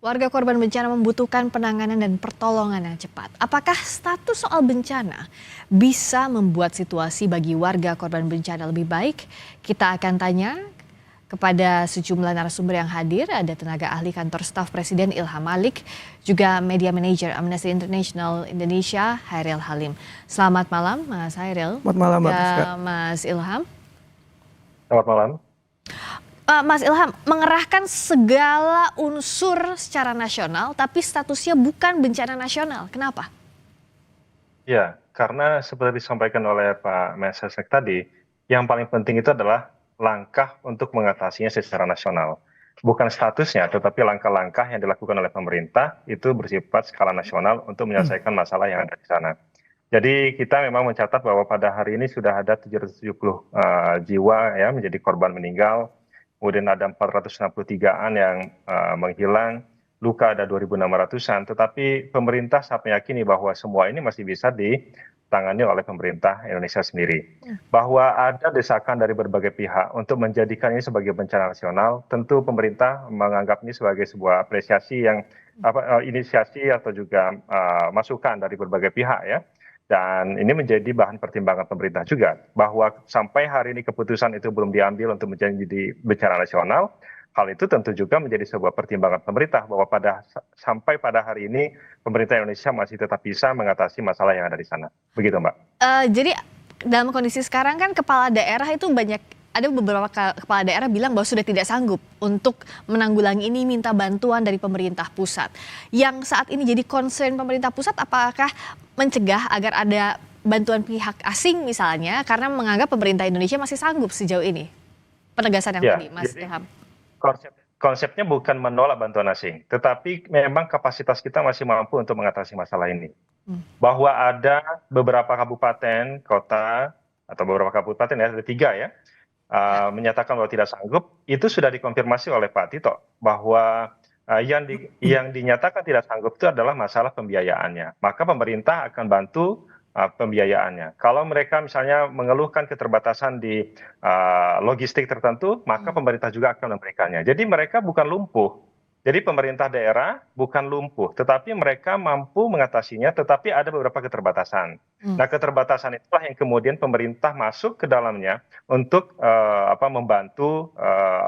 Warga korban bencana membutuhkan penanganan dan pertolongan yang cepat. Apakah status soal bencana bisa membuat situasi bagi warga korban bencana lebih baik? Kita akan tanya kepada sejumlah narasumber yang hadir. Ada tenaga ahli kantor staf Presiden Ilham Malik, juga media manager Amnesty International Indonesia Hairil Halim. Selamat malam Mas Hairil. Selamat malam Mbak Priska. Mas Ilham. Selamat malam. Mas Ilham, mengerahkan segala unsur secara nasional, tapi statusnya bukan bencana nasional. Kenapa? Ya, karena seperti disampaikan oleh Pak Mensesnek tadi, yang paling penting itu adalah langkah untuk mengatasinya secara nasional. Bukan statusnya, tetapi langkah-langkah yang dilakukan oleh pemerintah itu bersifat skala nasional untuk menyelesaikan masalah yang ada di sana. Jadi kita memang mencatat bahwa pada hari ini sudah ada 770 jiwa ya menjadi korban meninggal. Kemudian ada 463-an yang menghilang, luka ada 2.600-an, tetapi pemerintah sangat meyakini bahwa semua ini masih bisa ditangani oleh pemerintah Indonesia sendiri. Bahwa ada desakan dari berbagai pihak untuk menjadikan ini sebagai bencana nasional, tentu pemerintah menganggap ini sebagai sebuah apresiasi yang inisiasi atau juga masukan dari berbagai pihak ya. Dan ini menjadi bahan pertimbangan pemerintah juga, bahwa sampai hari ini keputusan itu belum diambil untuk menjadi bencana nasional. Hal itu tentu juga menjadi sebuah pertimbangan pemerintah, bahwa sampai pada hari ini pemerintah Indonesia masih tetap bisa mengatasi masalah yang ada di sana. Begitu Mbak. Jadi dalam kondisi sekarang kan kepala daerah itu ada beberapa kepala daerah bilang bahwa sudah tidak sanggup untuk menanggulangi ini, minta bantuan dari pemerintah pusat. Yang saat ini jadi concern pemerintah pusat, apakah mencegah agar ada bantuan pihak asing misalnya, karena menganggap pemerintah Indonesia masih sanggup sejauh ini? Penegasan yang tadi, Mas Ilham. Konsepnya bukan menolak bantuan asing, tetapi memang kapasitas kita masih mampu untuk mengatasi masalah ini. Bahwa ada beberapa kabupaten, kota, atau beberapa kabupaten ya, ada 3 ya, menyatakan bahwa tidak sanggup, itu sudah dikonfirmasi oleh Pak Tito bahwa yang dinyatakan tidak sanggup itu adalah masalah pembiayaannya. Maka pemerintah akan bantu pembiayaannya. Kalau mereka misalnya mengeluhkan keterbatasan di logistik tertentu, maka pemerintah juga akan memberikannya. Jadi mereka bukan lumpuh. Jadi pemerintah daerah bukan lumpuh, tetapi mereka mampu mengatasinya, tetapi ada beberapa keterbatasan. Nah, keterbatasan itulah yang kemudian pemerintah masuk ke dalamnya untuk membantu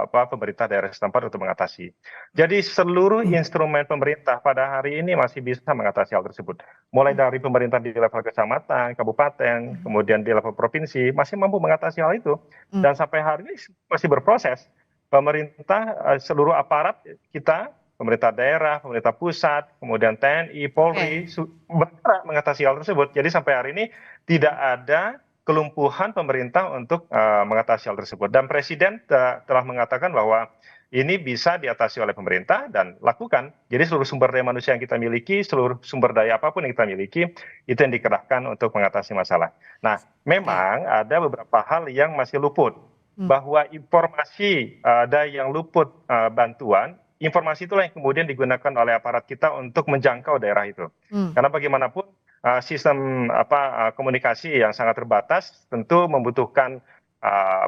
pemerintah daerah setempat untuk mengatasi. Jadi seluruh instrumen pemerintah pada hari ini masih bisa mengatasi hal tersebut. Mulai dari pemerintah di level kecamatan, kabupaten, kemudian di level provinsi, masih mampu mengatasi hal itu. Dan sampai hari ini masih berproses. Pemerintah, seluruh aparat kita, pemerintah daerah, pemerintah pusat, kemudian TNI, Polri, bergerak mengatasi hal tersebut. Jadi sampai hari ini tidak ada kelumpuhan pemerintah untuk mengatasi hal tersebut. Dan Presiden telah mengatakan bahwa ini bisa diatasi oleh pemerintah dan lakukan. Jadi seluruh sumber daya manusia yang kita miliki, seluruh sumber daya apapun yang kita miliki, itu yang dikerahkan untuk mengatasi masalah. Nah, memang ada beberapa hal yang masih luput. Bahwa informasi ada yang luput bantuan, informasi itulah yang kemudian digunakan oleh aparat kita untuk menjangkau daerah itu. Karena bagaimanapun sistem komunikasi yang sangat terbatas tentu membutuhkan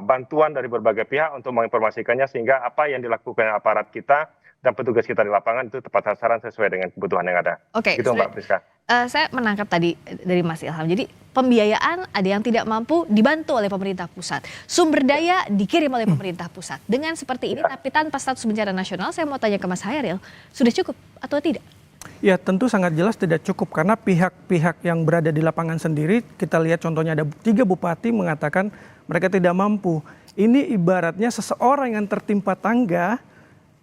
bantuan dari berbagai pihak untuk menginformasikannya, sehingga apa yang dilakukan aparat kita dan petugas kita di lapangan itu tepat sasaran sesuai dengan kebutuhan yang ada. Oke, gitu Mbak Priska. Saya menangkap tadi dari Mas Ilham. Jadi pembiayaan ada yang tidak mampu dibantu oleh pemerintah pusat. Sumber daya dikirim oleh pemerintah pusat. Dengan seperti ini tapi tanpa status bencana nasional, saya mau tanya ke Mas Hairil, sudah cukup atau tidak? Ya tentu sangat jelas tidak cukup, karena pihak-pihak yang berada di lapangan sendiri, kita lihat contohnya ada 3 bupati mengatakan mereka tidak mampu. Ini ibaratnya seseorang yang tertimpa tangga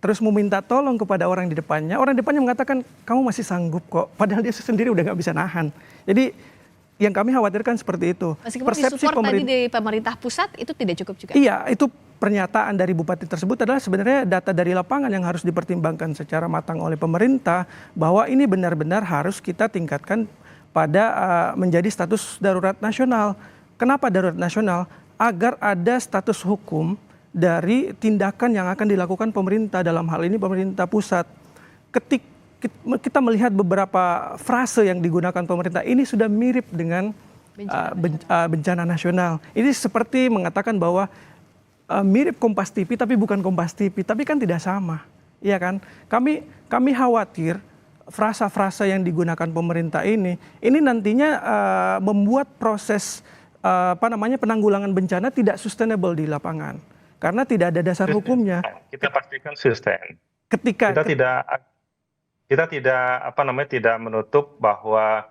terus meminta tolong kepada orang di depannya mengatakan kamu masih sanggup kok, padahal dia sendiri udah nggak bisa nahan. Jadi yang kami khawatirkan seperti itu. Meskipun disupport tadi dari pemerintah pusat, itu tidak cukup juga? Iya, itu pernyataan dari bupati tersebut adalah sebenarnya data dari lapangan yang harus dipertimbangkan secara matang oleh pemerintah, bahwa ini benar-benar harus kita tingkatkan pada menjadi status darurat nasional. Kenapa darurat nasional? Agar ada status hukum dari tindakan yang akan dilakukan pemerintah, dalam hal ini pemerintah pusat. Ketika kita melihat beberapa frase yang digunakan pemerintah, ini sudah mirip dengan bencana nasional. Ini seperti mengatakan bahwa mirip Kompas TV tapi bukan Kompas TV, tapi kan tidak sama. Iya kan? Kami khawatir frasa-frasa yang digunakan pemerintah ini nantinya membuat proses penanggulangan bencana tidak sustainable di lapangan karena tidak ada dasar hukumnya. Kita pastikan sustain. Ketika kita tidak menutup bahwa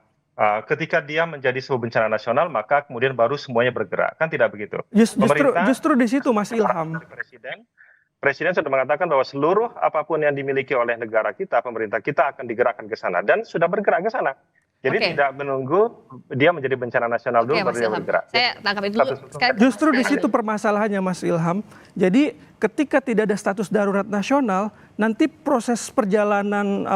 ketika dia menjadi sebuah bencana nasional maka kemudian baru semuanya bergerak, kan tidak begitu. Justru di situ Mas Ilham. Presiden sudah mengatakan bahwa seluruh apapun yang dimiliki oleh negara kita, pemerintah kita akan digerakkan ke sana dan sudah bergerak ke sana. Jadi tidak menunggu dia menjadi bencana nasional dulu baru dia bergerak. Saya tangkap itu dulu. Justru di situ permasalahannya Mas Ilham. Jadi ketika tidak ada status darurat nasional, nanti proses perjalanan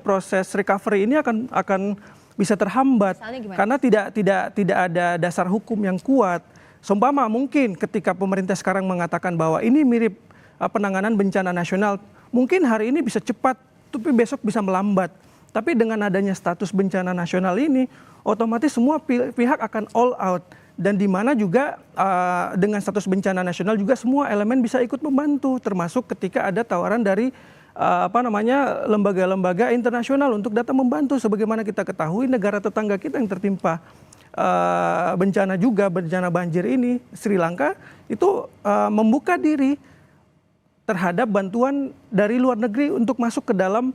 proses recovery ini akan bisa terhambat karena tidak ada dasar hukum yang kuat. Seumpama mungkin ketika pemerintah sekarang mengatakan bahwa ini mirip penanganan bencana nasional, mungkin hari ini bisa cepat, tapi besok bisa melambat. Tapi dengan adanya status bencana nasional ini, otomatis semua pihak akan all out. Dan di mana juga dengan status bencana nasional juga semua elemen bisa ikut membantu, termasuk ketika ada tawaran dari lembaga-lembaga internasional untuk datang membantu. Sebagaimana kita ketahui negara tetangga kita yang tertimpa bencana banjir ini, Sri Lanka itu membuka diri terhadap bantuan dari luar negeri untuk masuk ke dalam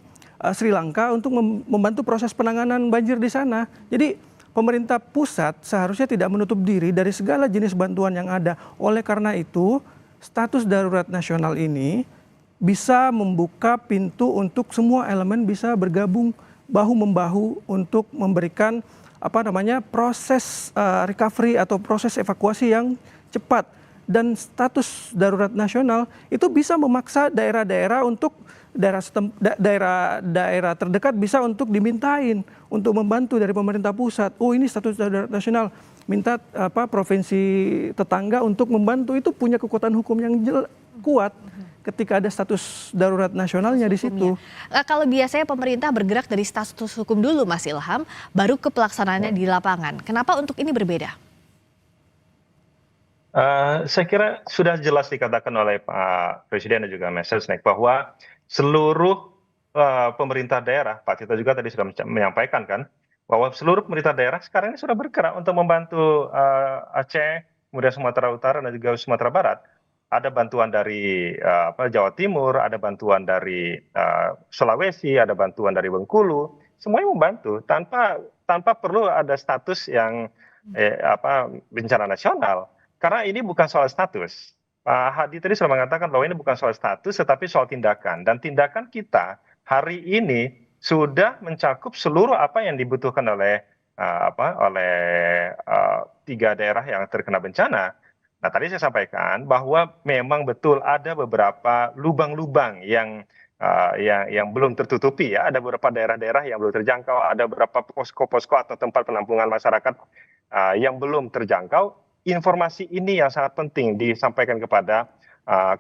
Sri Lanka untuk membantu proses penanganan banjir di sana. Jadi pemerintah pusat seharusnya tidak menutup diri dari segala jenis bantuan yang ada. Oleh karena itu, status darurat nasional ini bisa membuka pintu untuk semua elemen bisa bergabung bahu-membahu untuk memberikan proses recovery atau proses evakuasi yang cepat. Dan status darurat nasional itu bisa memaksa daerah-daerah untuk daerah terdekat bisa untuk dimintain untuk membantu dari pemerintah pusat. Oh, ini status darurat nasional, minta provinsi tetangga untuk membantu, itu punya kekuatan hukum yang kuat ketika ada status darurat nasionalnya di situ. Kalau biasanya pemerintah bergerak dari status hukum dulu Mas Ilham, baru ke pelaksanaannya di lapangan. Kenapa untuk ini berbeda? Saya kira sudah jelas dikatakan oleh Pak Presiden dan juga Mas Sesnek bahwa seluruh pemerintah daerah, Pak Tito juga tadi sudah menyampaikan kan, bahwa seluruh pemerintah daerah sekarang ini sudah bergerak untuk membantu Aceh, kemudian Sumatera Utara dan juga Sumatera Barat. Ada bantuan dari Jawa Timur, ada bantuan dari Sulawesi, ada bantuan dari Bengkulu, semuanya membantu tanpa perlu ada status yang bencana nasional. Karena ini bukan soal status. Pak Hadi tadi sudah mengatakan bahwa ini bukan soal status, tetapi soal tindakan. Dan tindakan kita hari ini sudah mencakup seluruh apa yang dibutuhkan oleh 3 daerah yang terkena bencana. Nah, tadi saya sampaikan bahwa memang betul ada beberapa lubang-lubang yang belum tertutupi ya. Ada beberapa daerah-daerah yang belum terjangkau, ada beberapa posko-posko atau tempat penampungan masyarakat yang belum terjangkau. Informasi ini yang sangat penting disampaikan kepada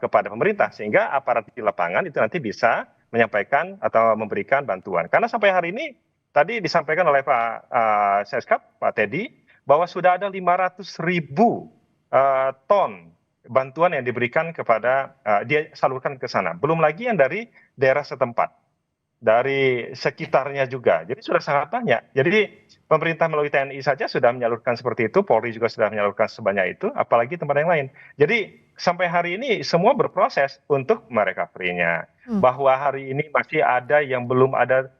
pemerintah sehingga aparat di lapangan itu nanti bisa menyampaikan atau memberikan bantuan. Karena sampai hari ini tadi disampaikan oleh Pak Seskap, Pak Teddy, bahwa sudah ada 500.000 ton bantuan yang diberikan kepada dia salurkan ke sana. Belum lagi yang dari daerah setempat, dari sekitarnya juga. Jadi sudah sangat banyak. Jadi pemerintah melalui TNI saja sudah menyalurkan seperti itu, Polri juga sudah menyalurkan sebanyak itu, apalagi tempat yang lain. Jadi sampai hari ini semua berproses untuk merecovery-nya. Bahwa hari ini masih ada yang belum ada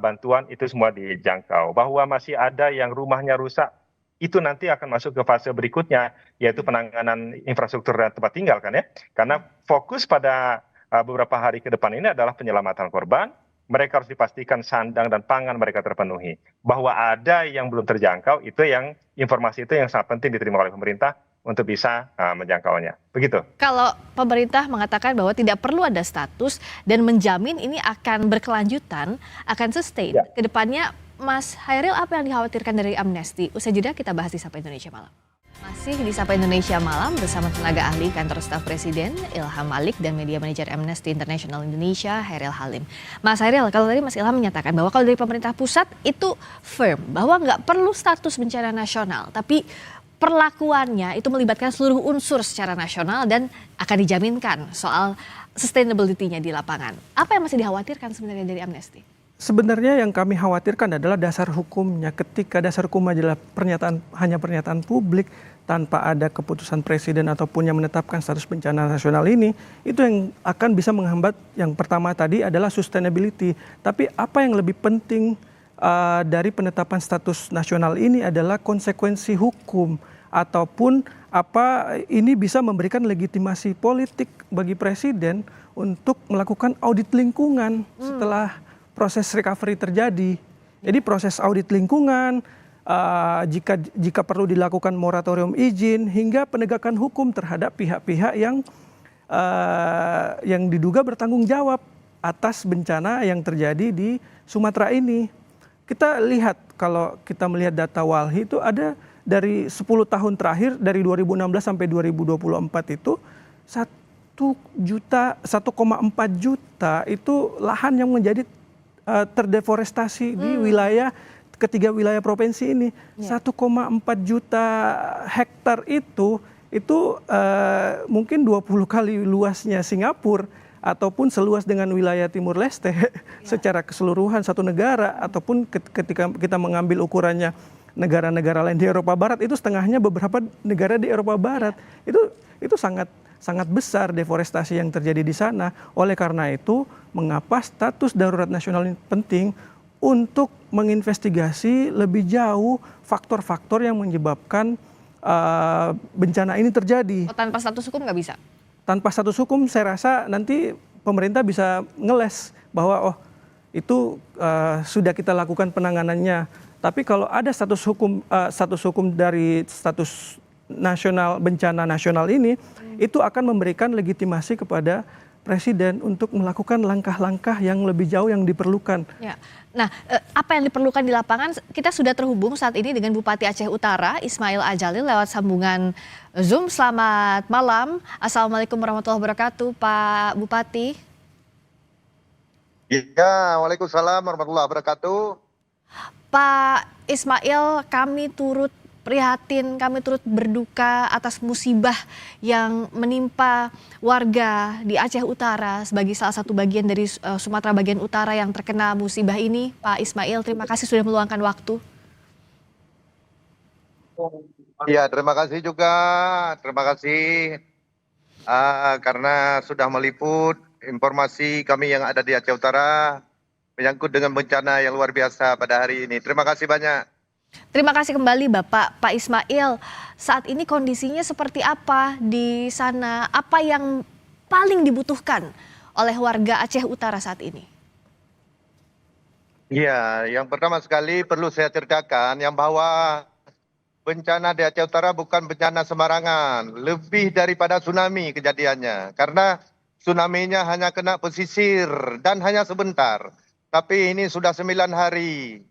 bantuan, itu semua dijangkau. Bahwa masih ada yang rumahnya rusak, itu nanti akan masuk ke fase berikutnya, yaitu penanganan infrastruktur dan tempat tinggal kan ya. Karena fokus pada beberapa hari ke depan ini adalah penyelamatan korban. Mereka harus dipastikan sandang dan pangan mereka terpenuhi. Bahwa ada yang belum terjangkau, informasi itu yang sangat penting diterima oleh pemerintah untuk bisa menjangkaunya. Begitu. Kalau pemerintah mengatakan bahwa tidak perlu ada status dan menjamin ini akan berkelanjutan, akan sustain. Ya. Kedepannya, Mas Hairil, apa yang dikhawatirkan dari amnesti? Usai jeda kita bahas di Sapa Indonesia Malam. Masih di Sapa Indonesia Malam bersama tenaga ahli kantor staf Presiden Ilham Malik dan media manajer Amnesty International Indonesia Hairil Halim. Mas Hairil, kalau tadi Mas Ilham menyatakan bahwa kalau dari pemerintah pusat itu firm bahwa nggak perlu status bencana nasional, tapi perlakuannya itu melibatkan seluruh unsur secara nasional dan akan dijaminkan soal sustainability-nya di lapangan. Apa yang masih dikhawatirkan sebenarnya dari Amnesty? Sebenarnya yang kami khawatirkan adalah dasar hukumnya. Ketika dasar hukum adalah hanya pernyataan publik tanpa ada keputusan presiden ataupun yang menetapkan status bencana nasional ini, itu yang akan bisa menghambat. Yang pertama tadi adalah sustainability. Tapi apa yang lebih penting dari penetapan status nasional ini adalah konsekuensi hukum, ataupun ini bisa memberikan legitimasi politik bagi presiden untuk melakukan audit lingkungan setelah proses recovery terjadi. Jadi proses audit lingkungan, jika perlu dilakukan moratorium izin hingga penegakan hukum terhadap pihak-pihak yang diduga bertanggung jawab atas bencana yang terjadi di Sumatera ini. Kita lihat, kalau kita melihat data Walhi itu ada dari 10 tahun terakhir, dari 2016 sampai 2024 itu 1,4 juta itu lahan yang menjadi terdeforestasi di ketiga wilayah provinsi ini. 1,4 juta hektar itu mungkin 20 kali luasnya Singapura ataupun seluas dengan wilayah Timur Leste secara keseluruhan satu negara, ataupun ketika kita mengambil ukurannya negara-negara lain di Eropa Barat, itu setengahnya beberapa negara di Eropa Barat. Itu sangat besar deforestasi yang terjadi di sana. Oleh karena itu, mengapa status darurat nasional ini penting untuk menginvestigasi lebih jauh faktor-faktor yang menyebabkan bencana ini terjadi. Tanpa status hukum nggak bisa? Tanpa status hukum saya rasa nanti pemerintah bisa ngeles bahwa itu sudah kita lakukan penanganannya. Tapi kalau ada status hukum dari status nasional, bencana nasional ini, itu akan memberikan legitimasi kepada presiden untuk melakukan langkah-langkah yang lebih jauh yang diperlukan. Ya. Nah, apa yang diperlukan di lapangan, kita sudah terhubung saat ini dengan Bupati Aceh Utara, Ismail Ajalil, lewat sambungan Zoom. Selamat malam. Assalamualaikum warahmatullahi wabarakatuh, Pak Bupati. Ya, waalaikumsalam warahmatullahi wabarakatuh. Pak Ismail, kami turut prihatin, kami turut berduka atas musibah yang menimpa warga di Aceh Utara sebagai salah satu bagian dari Sumatera bagian utara yang terkena musibah ini. Pak Ismail, terima kasih sudah meluangkan waktu. Ya, terima kasih juga. Terima kasih karena sudah meliput informasi kami yang ada di Aceh Utara menyangkut dengan bencana yang luar biasa pada hari ini. Terima kasih banyak. Terima kasih kembali Bapak. Pak Ismail, saat ini kondisinya seperti apa di sana? Apa yang paling dibutuhkan oleh warga Aceh Utara saat ini? Ya, yang pertama sekali perlu saya ceritakan yang bahwa bencana di Aceh Utara bukan bencana sembarangan. Lebih daripada tsunami kejadiannya. Karena tsunami-nya hanya kena pesisir dan hanya sebentar. Tapi ini sudah 9 hari.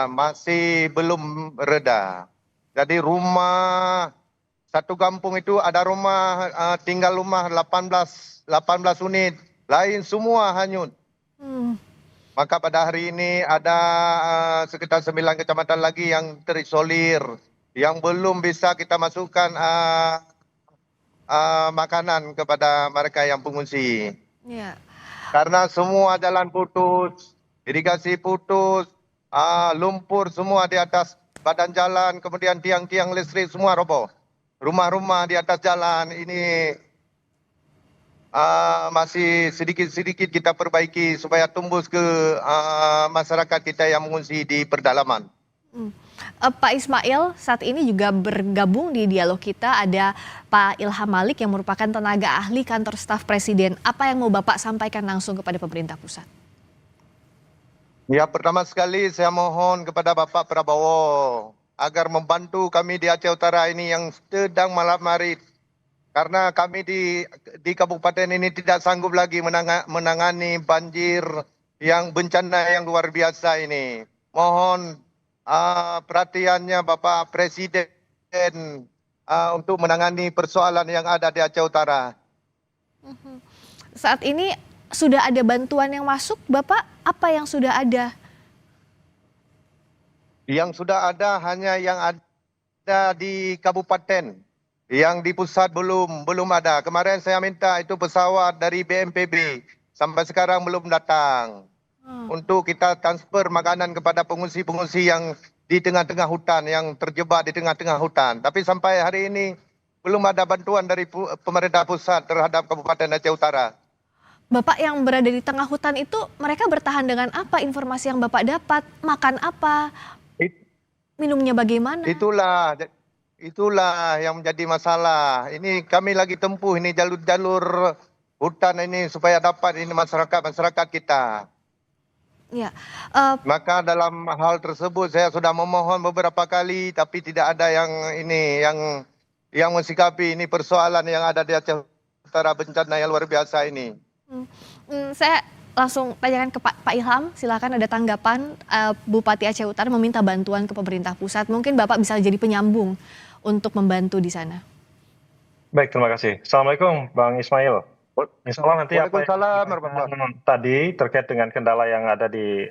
Masih belum reda. Jadi rumah satu kampung itu ada rumah tinggal rumah 18 unit, lain semua hanyut. Maka pada hari ini ada sekitar 9 kecamatan lagi yang terisolir, yang belum bisa kita masukkan makanan kepada mereka yang pengungsi. Ya. Karena semua jalan putus, irigasi putus, lumpur semua di atas badan jalan, kemudian tiang-tiang listrik semua roboh. Rumah-rumah di atas jalan ini masih sedikit-sedikit kita perbaiki supaya tembus ke masyarakat kita yang mengungsi di pedalaman. Pak Ismail, saat ini juga bergabung di dialog kita ada Pak Ilham Malik yang merupakan tenaga ahli kantor staf presiden. Apa yang mau Bapak sampaikan langsung kepada pemerintah pusat? Ya, pertama sekali saya mohon kepada Bapak Prabowo agar membantu kami di Aceh Utara ini yang sedang malam-marit. Karena kami di kabupaten ini tidak sanggup lagi menangani banjir yang bencana yang luar biasa ini. Mohon perhatiannya Bapak Presiden untuk menangani persoalan yang ada di Aceh Utara. Saat ini sudah ada bantuan yang masuk, Bapak? Apa yang sudah ada? Yang sudah ada hanya yang ada ada di kabupaten, yang di pusat belum ada. Kemarin saya minta itu pesawat dari BNPB, sampai sekarang belum datang. Untuk kita transfer makanan kepada pengungsi-pengungsi yang di tengah-tengah hutan, yang terjebak di tengah-tengah hutan. Tapi sampai hari ini belum ada bantuan dari pemerintah pusat terhadap Kabupaten Aceh Utara. Bapak yang berada di tengah hutan itu, mereka bertahan dengan apa? Informasi yang Bapak dapat, makan apa, minumnya bagaimana? Itulah yang menjadi masalah. Ini kami lagi tempuh ini jalur-jalur hutan ini supaya dapat ini masyarakat kita. Ya, Maka dalam hal tersebut saya sudah memohon beberapa kali, tapi tidak ada yang mensikapi ini persoalan yang ada di Aceh Utara, bencana yang luar biasa ini. saya langsung tanyakan ke Pak Ilham, silakan ada tanggapan. Bupati Aceh Utara meminta bantuan ke pemerintah pusat, mungkin Bapak bisa jadi penyambung untuk membantu di sana. Baik, terima kasih. Assalamualaikum Bang Ismail. Insya Allah nanti apa Waalaikumsalam yang tadi terkait dengan kendala yang ada di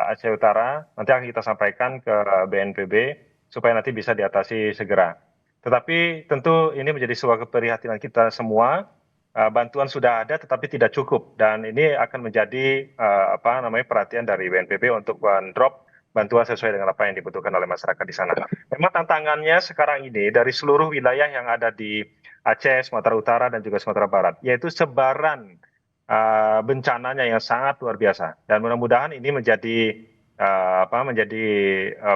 Aceh Utara, nanti akan kita sampaikan ke BNPB supaya nanti bisa diatasi segera. Tetapi tentu ini menjadi sebuah keprihatinan kita semua. Bantuan sudah ada tetapi tidak cukup, dan ini akan menjadi perhatian dari BNPB untuk drop bantuan sesuai dengan apa yang dibutuhkan oleh masyarakat di sana. Memang tantangannya sekarang ini dari seluruh wilayah yang ada di Aceh, Sumatera Utara dan juga Sumatera Barat, yaitu sebaran bencananya yang sangat luar biasa, dan mudah-mudahan ini menjadi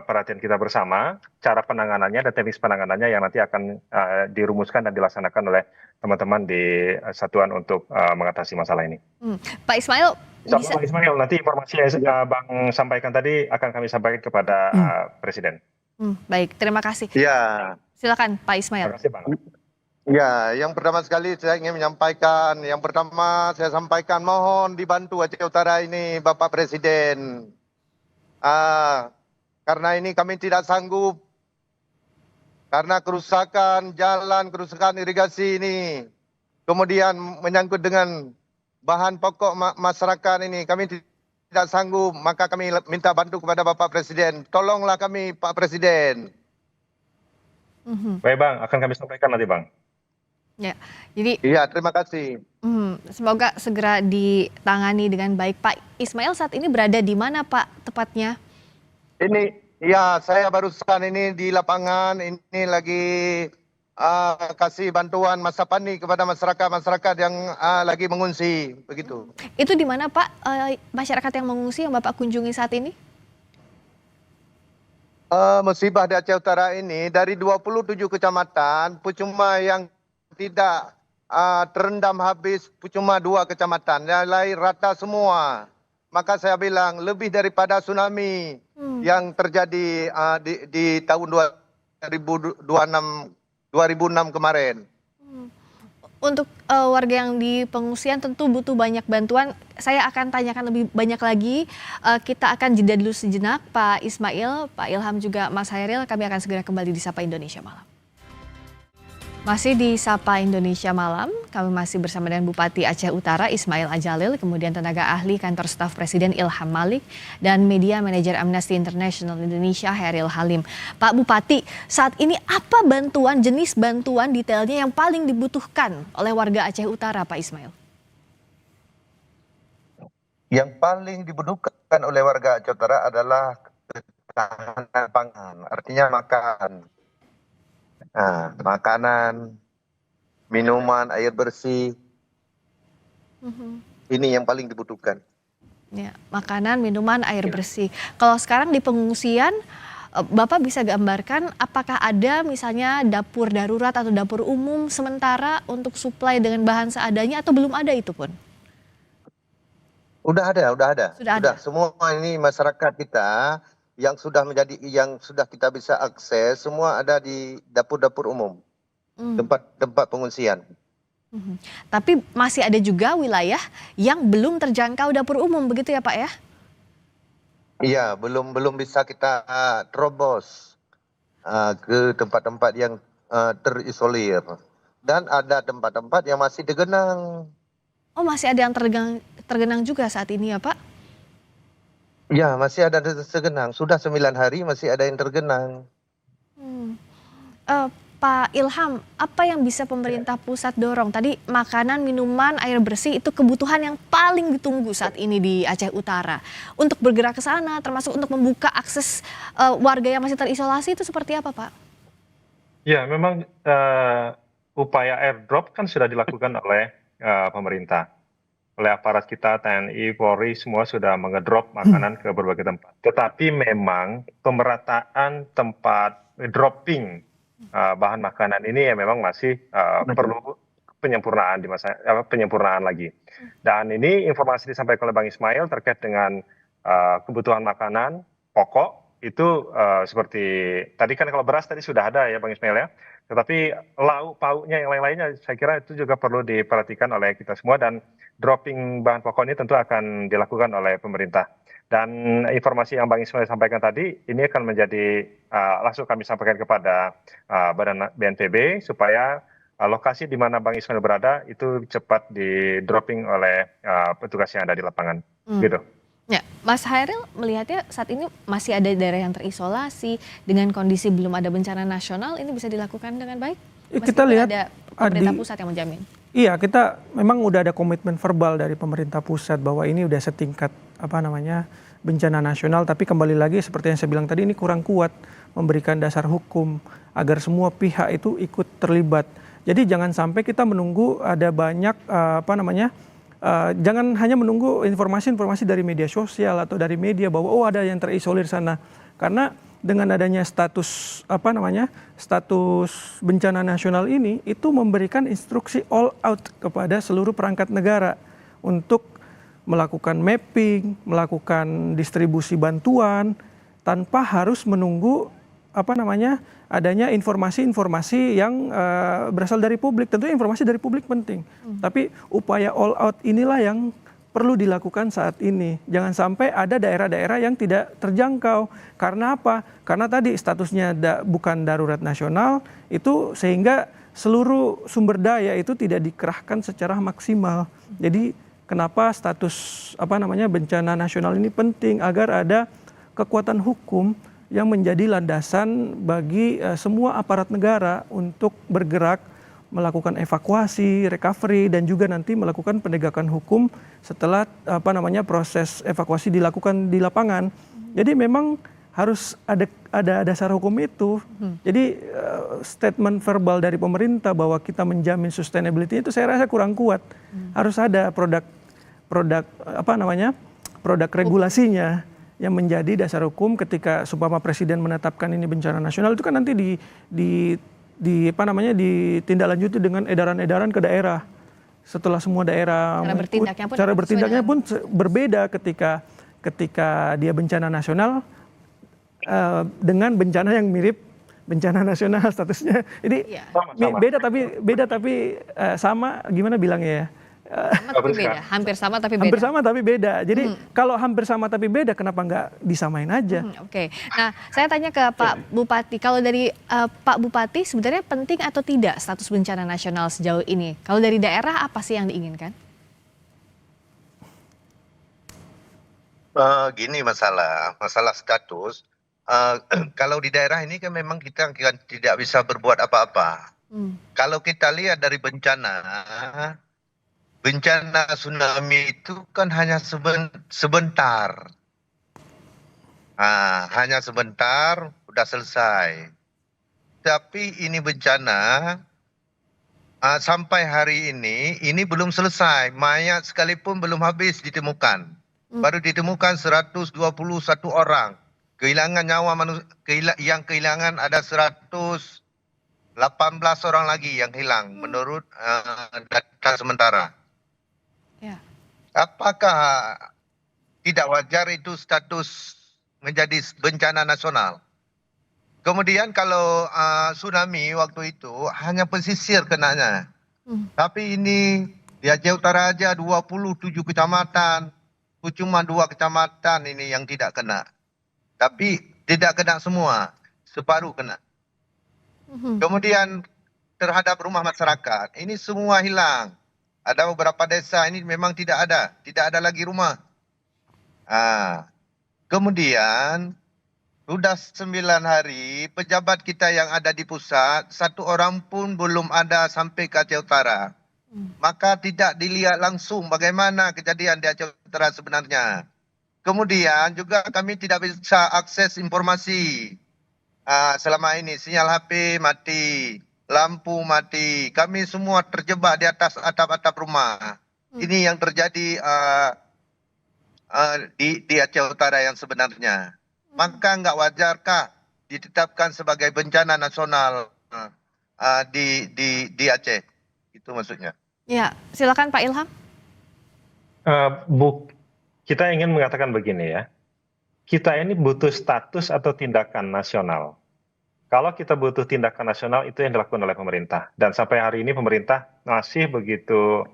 perhatian kita bersama, cara penanganannya dan teknis penanganannya yang nanti akan dirumuskan dan dilaksanakan oleh teman-teman di satuan untuk mengatasi masalah ini. Pak Ismail, bisa... Pak Ismail, nanti informasi yang Bang sampaikan tadi akan kami sampaikan kepada Presiden. Baik, terima kasih. Ya. Silakan Pak Ismail. Terima kasih Bang. Ya, yang pertama sekali saya ingin menyampaikan, saya sampaikan mohon dibantu Aceh Utara ini Bapak Presiden. Karena ini kami tidak sanggup, karena kerusakan jalan, kerusakan irigasi ini, kemudian menyangkut dengan bahan pokok masyarakat ini, kami tidak sanggup, maka kami minta bantu kepada Bapak Presiden. Tolonglah kami Pak Presiden. Baik Bang, akan kami sampaikan nanti Bang. Ya, jadi iya, terima kasih. Semoga segera ditangani dengan baik. Pak Ismail saat ini berada di mana Pak tepatnya? Ini ya, saya barusan ini di lapangan, ini lagi kasih bantuan masa panik kepada masyarakat yang lagi mengungsi, begitu. Itu di mana Pak, masyarakat yang mengungsi yang Bapak kunjungi saat ini? Musibah di Aceh Utara ini dari 27 kecamatan, cuma yang tidak terendam habis cuma 2 kecamatan, yang lain rata semua. Maka saya bilang lebih daripada tsunami yang terjadi di tahun 2006 kemarin. Untuk warga yang di pengungsian tentu butuh banyak bantuan. Saya akan tanyakan lebih banyak lagi. Kita akan jeda dulu sejenak, Pak Ismail, Pak Ilham juga Mas Hairil. Kami akan segera kembali di Sapa Indonesia Malam. Masih di Sapa Indonesia Malam, kami masih bersama dengan Bupati Aceh Utara Ismail Adjalil, kemudian tenaga ahli kantor staf Presiden Ilham Malik, dan media manajer Amnesty International Indonesia Hairil Halim. Pak Bupati, saat ini apa jenis bantuan detailnya yang paling dibutuhkan oleh warga Aceh Utara, Pak Ismail? Yang paling dibutuhkan oleh warga Aceh Utara adalah ketahanan pangan, artinya makan. Makanan, minuman, air bersih, ini yang paling dibutuhkan. Ya, makanan, minuman, air bersih. Kalau sekarang di pengungsian, Bapak bisa gambarkan apakah ada misalnya dapur darurat atau dapur umum sementara untuk suplai dengan bahan seadanya atau belum ada itu pun? Udah ada. Sudah. Semua ini masyarakat kita yang sudah kita bisa akses, semua ada di dapur-dapur umum, tempat pengungsian. Tapi masih ada juga wilayah yang belum terjangkau dapur umum, begitu ya Pak ya? Iya, belum bisa kita terobos ke tempat-tempat yang terisolir, dan ada tempat-tempat yang masih tergenang. Oh, masih ada yang tergenang juga saat ini ya Pak? Ya, masih ada tergenang. Sudah 9 hari masih ada yang tergenang. Eh, Pak Ilham, apa yang bisa pemerintah pusat dorong? Tadi makanan, minuman, air bersih itu kebutuhan yang paling ditunggu saat ini di Aceh Utara. Untuk bergerak ke sana, termasuk untuk membuka akses warga yang masih terisolasi itu seperti apa, Pak? Ya, memang upaya airdrop kan sudah dilakukan oleh pemerintah, oleh aparat kita, TNI, Polri, semua sudah mengedrop makanan ke berbagai tempat. Tetapi memang pemerataan tempat dropping bahan makanan ini ya memang masih perlu penyempurnaan penyempurnaan lagi. Dan ini informasi disampaikan oleh Bang Ismail terkait dengan kebutuhan makanan pokok itu seperti tadi kan kalau beras tadi sudah ada ya Bang Ismail ya. Tetapi lauk pauknya yang lain-lainnya saya kira itu juga perlu diperhatikan oleh kita semua dan dropping bahan pokok ini tentu akan dilakukan oleh pemerintah. Dan informasi yang Bang Ismail sampaikan tadi ini akan menjadi langsung kami sampaikan kepada Badan BNPB supaya lokasi di mana Bang Ismail berada itu cepat di dropping oleh petugas yang ada di lapangan. Gitu. Ya, Mas Hairil melihatnya saat ini masih ada daerah yang terisolasi dengan kondisi belum ada bencana nasional, ini bisa dilakukan dengan baik? Kita Meskipun lihat ada pemerintah pusat yang menjamin. Iya, kita memang udah ada komitmen verbal dari pemerintah pusat bahwa ini udah setingkat bencana nasional, tapi kembali lagi seperti yang saya bilang tadi ini kurang kuat memberikan dasar hukum agar semua pihak itu ikut terlibat. Jadi jangan sampai kita menunggu ada banyak jangan hanya menunggu informasi-informasi dari media sosial atau dari media bahwa ada yang terisolir sana. Karena dengan adanya status status bencana nasional ini itu memberikan instruksi all out kepada seluruh perangkat negara untuk melakukan mapping, melakukan distribusi bantuan tanpa harus menunggu adanya informasi-informasi yang berasal dari publik. Tentunya informasi dari publik penting. Tapi upaya all out inilah yang perlu dilakukan saat ini. Jangan sampai ada daerah-daerah yang tidak terjangkau. Karena apa? Karena tadi statusnya bukan darurat nasional, itu sehingga seluruh sumber daya itu tidak dikerahkan secara maksimal. Jadi kenapa status bencana nasional ini penting agar ada kekuatan hukum yang menjadi landasan bagi semua aparat negara untuk bergerak melakukan evakuasi, recovery, dan juga nanti melakukan penegakan hukum setelah proses evakuasi dilakukan di lapangan. Jadi memang harus ada dasar hukum itu. Jadi statement verbal dari pemerintah bahwa kita menjamin sustainability itu saya rasa kurang kuat. Harus ada produk regulasinya yang menjadi dasar hukum ketika supaya presiden menetapkan ini bencana nasional itu kan nanti ditindaklanjuti dengan edaran-edaran ke daerah. Setelah semua daerah cara bertindaknya pun berbeda ketika dia bencana nasional dengan bencana yang mirip bencana nasional statusnya. Jadi beda tapi sama, gimana bilangnya ya? Hampir sama tapi beda. Hampir sama tapi beda. Jadi kalau hampir sama tapi beda, kenapa nggak disamain aja? Oke. Nah, saya tanya ke Pak Bupati. Kalau dari Pak Bupati sebenarnya penting atau tidak status bencana nasional sejauh ini? Kalau dari daerah apa sih yang diinginkan? Gini masalah status. Kalau di daerah ini kan memang kita tidak bisa berbuat apa-apa. Kalau kita lihat dari bencana tsunami itu kan hanya sebentar. Hanya sebentar, udah selesai. Tapi ini bencana sampai hari ini belum selesai. Mayat sekalipun belum habis ditemukan. Baru ditemukan 121 orang. Kehilangan nyawa yang kehilangan ada 118 orang lagi yang hilang menurut data sementara. Ya. Apakah tidak wajar itu status menjadi bencana nasional? Kemudian kalau tsunami waktu itu hanya pesisir kenanya. Tapi ini di Aceh Utara aja 27 kecamatan. Cuma 2 kecamatan ini yang tidak kena. Tapi tidak kena semua, separuh kena. Kemudian terhadap rumah masyarakat, ini semua hilang. Ada beberapa desa ini memang tidak ada lagi rumah. Kemudian sudah 9 hari pejabat kita yang ada di pusat, satu orang pun belum ada sampai ke Aceh Utara. Maka tidak dilihat langsung bagaimana kejadian di Aceh Utara sebenarnya. Kemudian juga kami tidak bisa akses informasi. Selama ini sinyal HP mati, lampu mati. Kami semua terjebak di atas atap-atap rumah. Ini yang terjadi di Aceh Utara yang sebenarnya. Maka nggak wajarkah ditetapkan sebagai bencana nasional di Aceh? Itu maksudnya. Ya, silakan Pak Ilham. Kita ingin mengatakan begini ya, kita ini butuh status atau tindakan nasional. Kalau kita butuh tindakan nasional, itu yang dilakukan oleh pemerintah. Dan sampai hari ini pemerintah masih begitu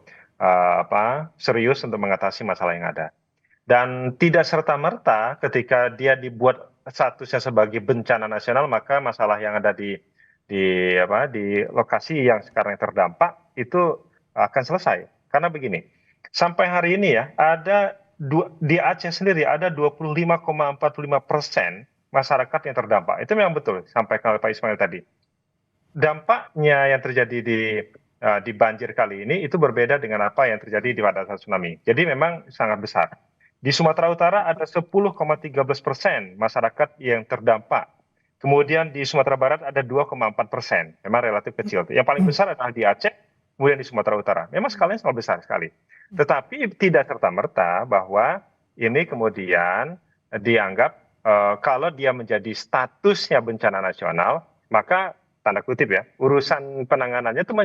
serius untuk mengatasi masalah yang ada. Dan tidak serta-merta ketika dia dibuat statusnya sebagai bencana nasional, maka masalah yang ada di lokasi yang sekarang terdampak itu akan selesai. Karena begini, sampai hari ini ya, di Aceh sendiri ada 25,45% masyarakat yang terdampak. Itu memang betul, sampaikan oleh Pak Ismail tadi. Dampaknya yang terjadi di banjir kali ini itu berbeda dengan apa yang terjadi pada saat tsunami. Jadi memang sangat besar. Di Sumatera Utara ada 10,13% masyarakat yang terdampak. Kemudian di Sumatera Barat ada 2,4%. Memang relatif kecil. Yang paling besar adalah di Aceh, kemudian di Sumatera Utara. Memang skalanya sangat besar sekali. Tetapi tidak serta-merta bahwa ini kemudian dianggap kalau dia menjadi statusnya bencana nasional, maka tanda kutip ya, urusan penanganannya itu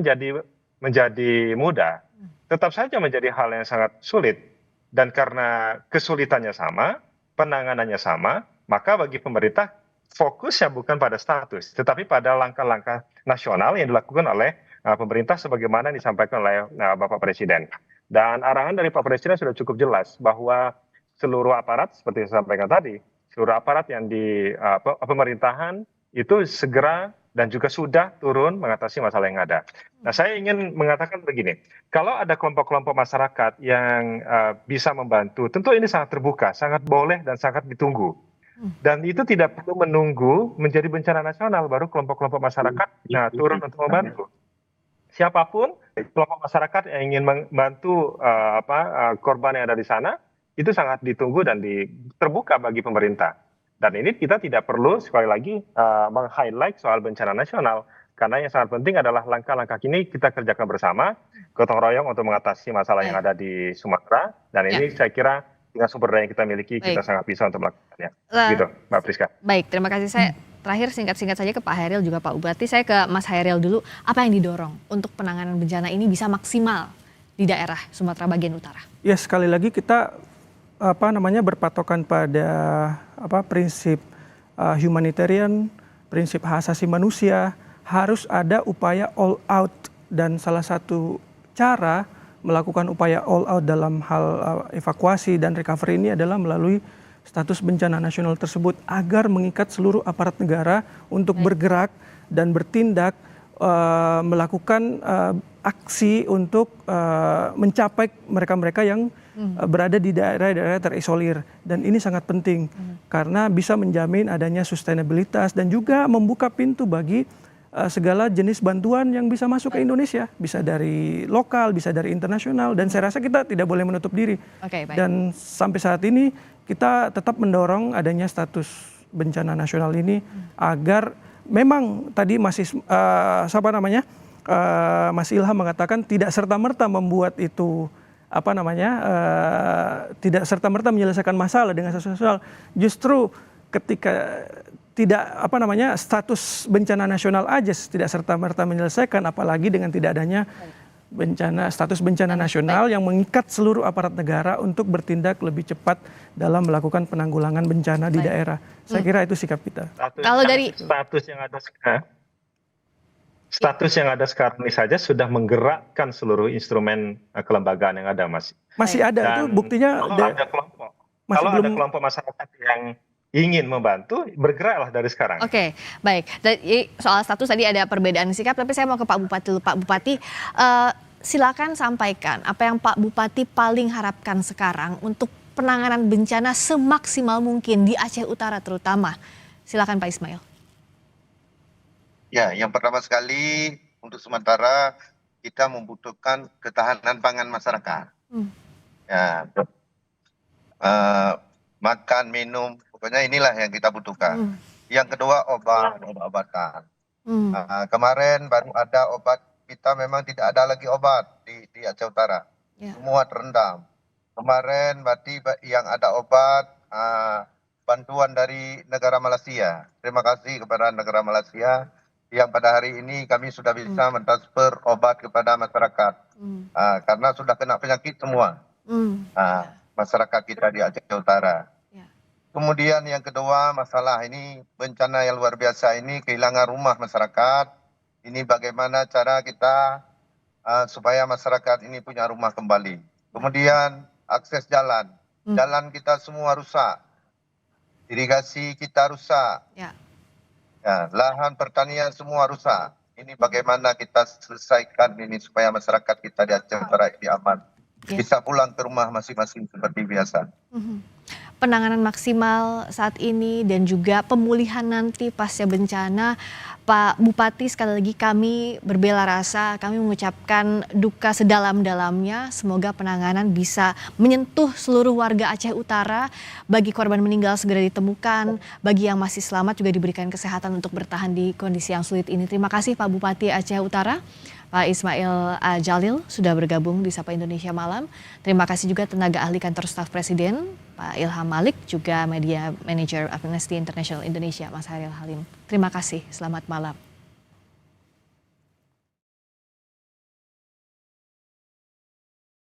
menjadi mudah. Tetap saja menjadi hal yang sangat sulit. Dan karena kesulitannya sama, penanganannya sama, maka bagi pemerintah fokusnya bukan pada status, tetapi pada langkah-langkah nasional yang dilakukan oleh pemerintah sebagaimana disampaikan oleh Bapak Presiden. Dan arahan dari Pak Presiden sudah cukup jelas bahwa seluruh aparat, seperti yang saya sampaikan tadi, seluruh aparat yang di pemerintahan itu segera dan juga sudah turun mengatasi masalah yang ada. Nah, saya ingin mengatakan begini, kalau ada kelompok-kelompok masyarakat yang bisa membantu, tentu ini sangat terbuka, sangat boleh dan sangat ditunggu. Dan itu tidak perlu menunggu menjadi bencana nasional, baru kelompok-kelompok masyarakat turun untuk membantu. Siapapun kelompok masyarakat yang ingin membantu korban yang ada di sana, itu sangat ditunggu dan terbuka bagi pemerintah. Dan ini kita tidak perlu sekali lagi meng-highlight soal bencana nasional, karena yang sangat penting adalah langkah-langkah ini kita kerjakan bersama, gotong royong untuk mengatasi masalah yang ada di Sumatera. Dan ini saya kira dengan sumber daya yang kita miliki, kita sangat bisa untuk melakukannya. Gitu, Mbak Priska. Baik, terima kasih. Saya terakhir singkat-singkat saja ke Pak Hairil juga Pak Bupati. Saya ke Mas Hairil dulu. Apa yang didorong untuk penanganan bencana ini bisa maksimal di daerah Sumatera bagian utara? Ya, sekali lagi kita berpatokan pada prinsip humanitarian, prinsip hak asasi manusia, harus ada upaya all out, dan salah satu cara melakukan upaya all out dalam hal evakuasi dan recovery ini adalah melalui status bencana nasional tersebut agar mengikat seluruh aparat negara untuk bergerak dan bertindak melakukan aksi untuk mencapai mereka-mereka yang berada di daerah-daerah terisolir. Dan ini sangat penting karena bisa menjamin adanya sustainabilitas dan juga membuka pintu bagi segala jenis bantuan yang bisa masuk ke Indonesia. Bisa dari lokal, bisa dari internasional, dan saya rasa kita tidak boleh menutup diri. Dan sampai saat ini kita tetap mendorong adanya status bencana nasional ini agar memang tadi Mas Ilham mengatakan tidak serta-merta membuat itu tidak serta-merta menyelesaikan masalah dengan sosial. Justru ketika tidak status bencana nasional aja tidak serta-merta menyelesaikan, apalagi dengan tidak adanya status bencana nasional yang mengikat seluruh aparat negara untuk bertindak lebih cepat dalam melakukan penanggulangan bencana di daerah. Saya kira itu sikap kita. Kalau dari status yang ada sekarang ini saja sudah menggerakkan seluruh instrumen kelembagaan yang ada, Mas. Masih ada. Dan itu buktinya kalau ada kelompok masyarakat yang ingin membantu, bergeraklah dari sekarang. Oke, baik. Jadi soal status tadi ada perbedaan sikap, tapi saya mau ke Pak Bupati dulu. Pak Bupati, silakan sampaikan apa yang Pak Bupati paling harapkan sekarang untuk penanganan bencana semaksimal mungkin di Aceh Utara terutama. Silakan Pak Ismail. Ya, yang pertama sekali untuk sementara kita membutuhkan ketahanan pangan masyarakat. Hmm. Ya, makan, minum, pokoknya inilah yang kita butuhkan. Yang kedua obat-obatan. Kemarin baru ada obat, kita memang tidak ada lagi obat di Aceh Utara. Semua terendam. Kemarin berarti yang ada obat bantuan dari negara Malaysia. Terima kasih kepada negara Malaysia yang pada hari ini kami sudah bisa mentransfer obat kepada masyarakat. Karena sudah kena penyakit semua. Masyarakat kita di Aceh Utara. Kemudian yang kedua, masalah ini bencana yang luar biasa ini, kehilangan rumah masyarakat. Ini bagaimana cara kita supaya masyarakat ini punya rumah kembali. Kemudian akses jalan. Jalan kita semua rusak. Irigasi kita rusak. Ya, lahan pertanian semua rusak. Ini bagaimana kita selesaikan ini supaya masyarakat kita di Aceh Utara ini aman. Bisa pulang ke rumah masing-masing seperti biasa. Penanganan maksimal saat ini dan juga pemulihan nanti pasca bencana, Pak Bupati, sekali lagi kami berbela rasa, kami mengucapkan duka sedalam-dalamnya. Semoga penanganan bisa menyentuh seluruh warga Aceh Utara. Bagi korban meninggal segera ditemukan, bagi yang masih selamat juga diberikan kesehatan untuk bertahan di kondisi yang sulit ini. Terima kasih Pak Bupati Aceh Utara. Pak Ismail Jalil sudah bergabung di Sapa Indonesia Malam. Terima kasih juga tenaga ahli kantor staf Presiden, Pak Ilham Malik, juga Media Manager Amnesty International Indonesia, Mas Hairil Halim. Terima kasih, selamat malam.